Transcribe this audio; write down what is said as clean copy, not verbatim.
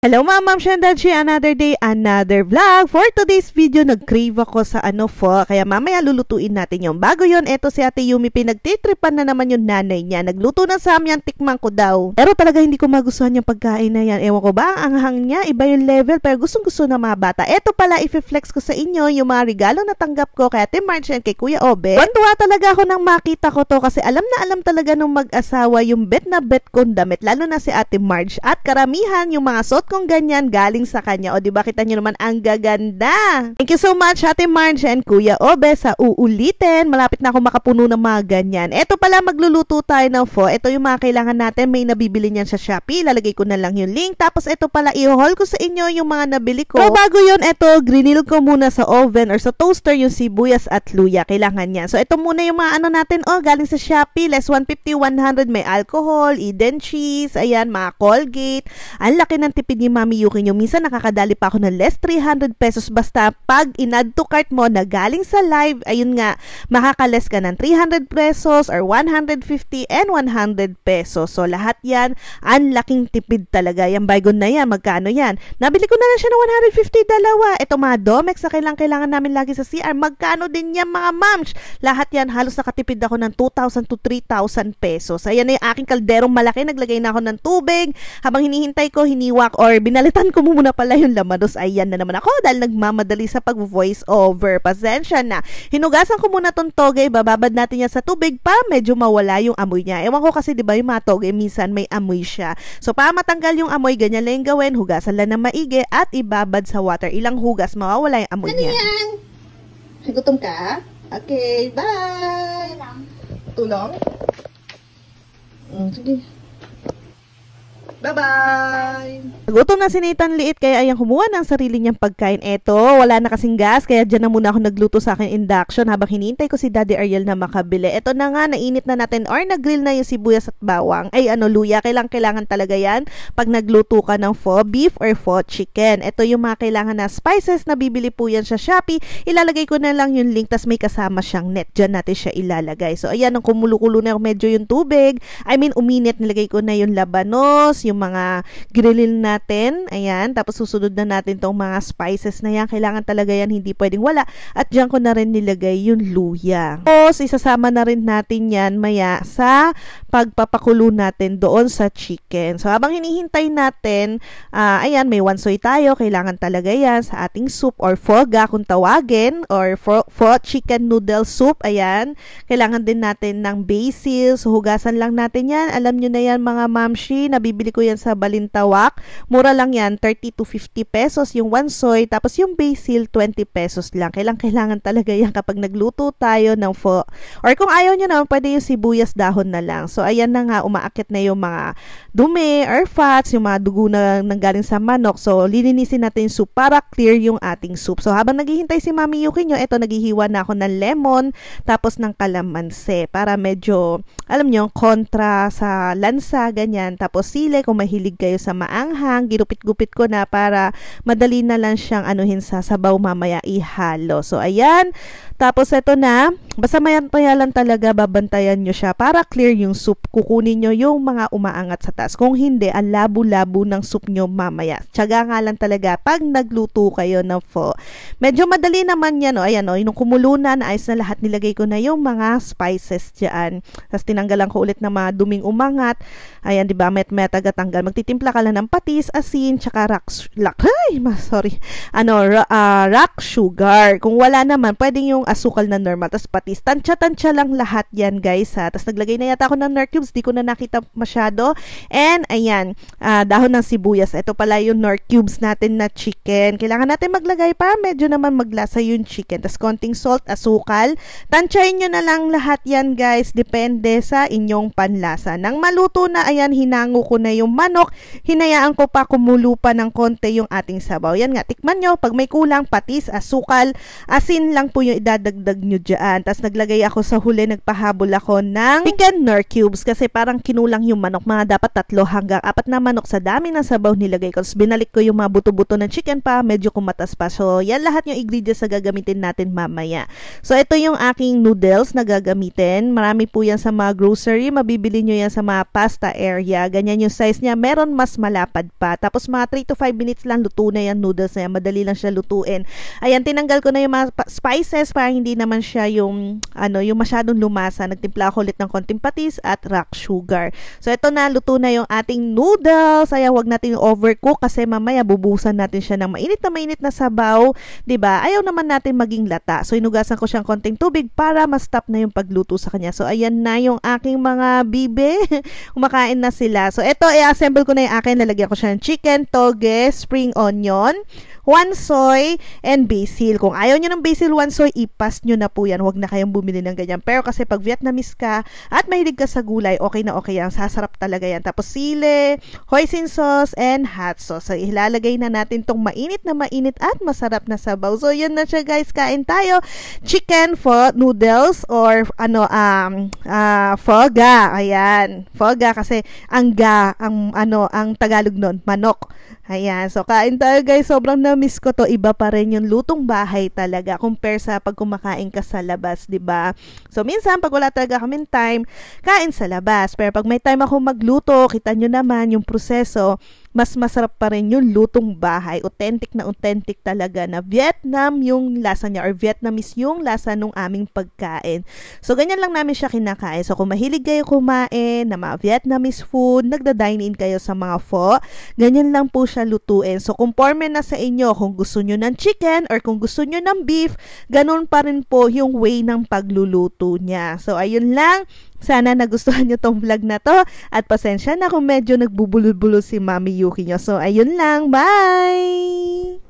Hello mga ma'am Shandachi, another day, another vlog. For today's video, nag-crave ako sa pho, kaya mamaya lulutuin natin yung. Bago yon, eto si Ate Yumi, pinagtitripan na naman yung nanay niya. Nagluto na sa amin, tikman ko daw. Pero talaga hindi ko magustuhan yung pagkain na yan. Ewan ko ba, ang anghang niya, iba yung level, pero gustong-gusto na mga bata. Eto pala, i-flex ko sa inyo yung mga regalo na tanggap ko kay Ate Marge and kay Kuya Obe. Tuwa talaga ako nang makita ko to kasi alam na alam talaga nung mag-asawa yung bet na bet kong damit, lalo na si Ate Marge. At karamihan yung mga suot kung ganyan galing sa kanya. O diba kita nyo naman ang gaganda. Thank you so much Ate Marge and Kuya Obe sa uulitin. Malapit na ako makapuno ng mga ganyan. Ito pala magluluto tayo ng pho. Ito yung mga kailangan natin. May nabibili niyan sa Shopee. Lalagay ko na lang yung link. Tapos ito pala i-haul ko sa inyo yung mga nabili ko. Pero bago yun, ito grinil ko muna sa oven or sa toaster yung sibuyas at luya. Kailangan yan. So ito muna yung mga natin. Galing sa Shopee. Less 150, 100. May alcohol, Eden cheese. Ayan, mga Colgate. Ang laki ng tipid ni Mami Yuki nyo. Minsan nakakadali pa ako ng less 300 pesos basta pag in-add to cart mo na galing sa live, ayun nga, makakales ka ng 300 pesos or 150 and 100 pesos. So lahat yan, ang laking tipid talaga. Yung baygon na yan, magkano yan? Nabili ko na lang siya ng 150 dalawa. Ito mga Domex na kailangan namin lagi sa CR. Magkano din yan mga mams? Lahat yan, halos nakatipid ako ng 2,000 to 3,000 pesos. Ayan na yung aking kalderong malaki. Naglagay na ako ng tubig. Habang hinihintay ko, hiniwak or binalitan ko muna pala yung lamanos. Ayan na naman ako dahil nagmamadali sa pag-voice over. Pasensya na. Hinugasan ko muna tong toge. Bababad natin yan sa tubig pa medyo mawala yung amoy niya. Ewan ko kasi diba yung mga toge minsan may amoy siya. So para matanggal yung amoy, ganyan lang yung gawin. Hugasan lang ng maigi at ibabad sa water. Ilang hugas, mawawala yung amoy niya. Yan? Gutom ka? Okay, bye! Tulong? Sige. Bye-bye! Gutom na si Nathan Liit kaya ayan kumuha ng sarili niyang pagkain. Eto, wala na kasing gas kaya dyan na muna ako nagluto sa akin induction habang hinihintay ko si Daddy Ariel na makabili. Eto na nga, nainit na natin or nag-grill na yung sibuyas at bawang. Ay luya, kailangan talaga yan pag nagluto ka ng pho beef or pho chicken. Eto yung mga kailangan na spices na bibili po yan sa Shopee. Ilalagay ko na lang yung link tas may kasama siyang net. Dyan natin siya ilalagay. So ayan, nung kumulo-kulo na medyo yung tubig. Uminit, nilagay ko na yung labanos, yung mga grillin natin. Ayan. Tapos susunod na natin tong mga spices na yan. Kailangan talaga yan. Hindi pwedeng wala. At dyan ko na rin nilagay yung luya. Tapos isasama na rin natin yan maya sa pagpapakulo natin doon sa chicken. So habang hinihintay natin, ayan, may wansoy tayo. Kailangan talaga yan sa ating soup or phoga kung tawagin. Or pho chicken noodle soup. Ayan. Kailangan din natin ng basil. So hugasan lang natin yan. Alam nyo na yan mga mamshi. Nabibili ko yan sa Balintawak. Mura lang yan, 30 to 50 pesos yung wansoy, tapos yung basil 20 pesos lang. Kailangan talaga yan kapag nagluto tayo ng pho. Or kung ayaw nyo naman, pwede yung sibuyas dahon na lang. So ayan na nga, umaakit na yung mga dumi or fats, yung mga dugo na nanggaling sa manok. So lilinisin natin yung soup para clear yung ating soup. So habang naghihintay si Mami Yuki nyo, eto naghihiwa na ako ng lemon tapos ng kalamansi para medyo, alam nyo, kontra sa lansa, ganyan. Tapos sile, kung mahilig kayo sa maanghang, ginupit-gupit ko na para madali na lang siyang anuhin sa sabaw mamaya ihalo. So ayan, tapos ito na, basta maya lang talaga babantayan nyo siya para clear yung soup. Kukunin nyo yung mga umaangat sa taas. Kung hindi, ang labo-labo ng soup nyo mamaya. Tiyaga nga lang talaga pag nagluto kayo ng pho. Medyo madali naman yan. Ayan, yung kumulo na, naayos na lahat, nilagay ko na yung mga spices dyan. Tapos tinanggalan ko ulit ng mga duming umangat. Ayan, diba, met tagatanggal. Magtitimpla ka lang ng patis, asin, tsaka rock sugar. Kung wala naman, pwedeng yung asukal na normal, tas patis. Tansya-tansya lang lahat yan, guys, ha. Tas naglagay na yata ako ng Knorr cubes, di ko na nakita masyado. And, ayan, dahon ng sibuyas. Ito pala yung Knorr cubes natin na chicken. Kailangan natin maglagay para medyo naman maglasa yung chicken. Tas konting salt, asukal. Tansyahin nyo na lang lahat yan, guys. Depende sa inyong panlasa. Nang maluto na, ayan, hinango ko na yung manok. Hinayaan ko pa kumulo pa ng konti yung ating sabaw. Yan nga, tikman nyo. Pag may kulang, patis, asukal, asin lang po yung idadagdag idadagdag nyo dyan. Tapos naglagay ako sa huli, nagpahabol ako ng chicken nor cubes kasi parang kinulang yung manok. Mga dapat 3 hanggang 4 na manok sa dami ng sabaw nilagay ko. Tapos binalik ko yung mga buto-buto ng chicken pa, medyo kumatas pa. So yan lahat yung ingredients na gagamitin natin mamaya. So ito yung aking noodles na gagamitin. Marami po yan sa mga grocery. Mabibili nyo yan sa mga pasta area. Ganyan yung size niya. Meron mas malapad pa. Tapos mga 3 to 5 minutes lang luto na yan noodles na yan. Madali lang siya lutuin. Ayan, tinanggal ko na yung mga spices para hindi naman siya yung yung masyadong lumasa. Nagtimpla ako ulit ng konting patis at rock sugar. So ito na, luto na yung ating noodles. Ayan, wag natin overcook kasi mamaya bubusan natin siya ng mainit na sabaw, 'di ba? Ayaw naman natin maging lata. So inugasan ko siyang konting tubig para ma-stop na yung pagluto sa kanya. So ayan na yung aking mga bibe. Kumakain na sila. So ito, i-assemble ko na yung akin. Lalagyan ko siya ng chicken, toge, spring onion, 1 soy, and basil. Kung ayaw nyo ng basil, 1 soy, ipas nyo na po yan. Huwag na kayong bumili ng ganyan. Pero kasi pag Vietnamese ka at mahilig ka sa gulay, okay na okay yan. Sasarap talaga yan. Tapos sili, hoisin sauce, and hot sauce. So ilalagay na natin tong mainit at masarap na sabaw. So yun na siya guys. Kain tayo. Chicken for noodles or foga. Ayan. Foga kasi ang Tagalog nun, manok. Ayan. So kain tayo guys. Sobrang na-miss ko to. Iba pa rin yung lutong bahay talaga compare sa pag kumakain ka sa labas, 'di ba? So minsan pag wala talaga kaming time, kain sa labas. Pero pag may time ako magluto, kita nyo naman yung proseso, mas masarap pa rin yung lutong bahay. Authentic talaga na Vietnam yung lasa niya or Vietnamese yung lasa nung aming pagkain. So ganyan lang namin siya kinakain. So kung mahilig kayo kumain na mga Vietnamese food, nagda-dine in kayo sa mga pho, ganyan lang po siya lutuin. So conforme na sa inyo kung gusto nyo ng chicken or kung gusto nyo ng beef, ganun pa rin po yung way ng pagluluto niya. So ayun lang. Sana nagustuhan nyo tong vlog na to at pasensya na kung medyo nagbubulol-bulol si Mami Yuki nyo. So ayun lang. Bye!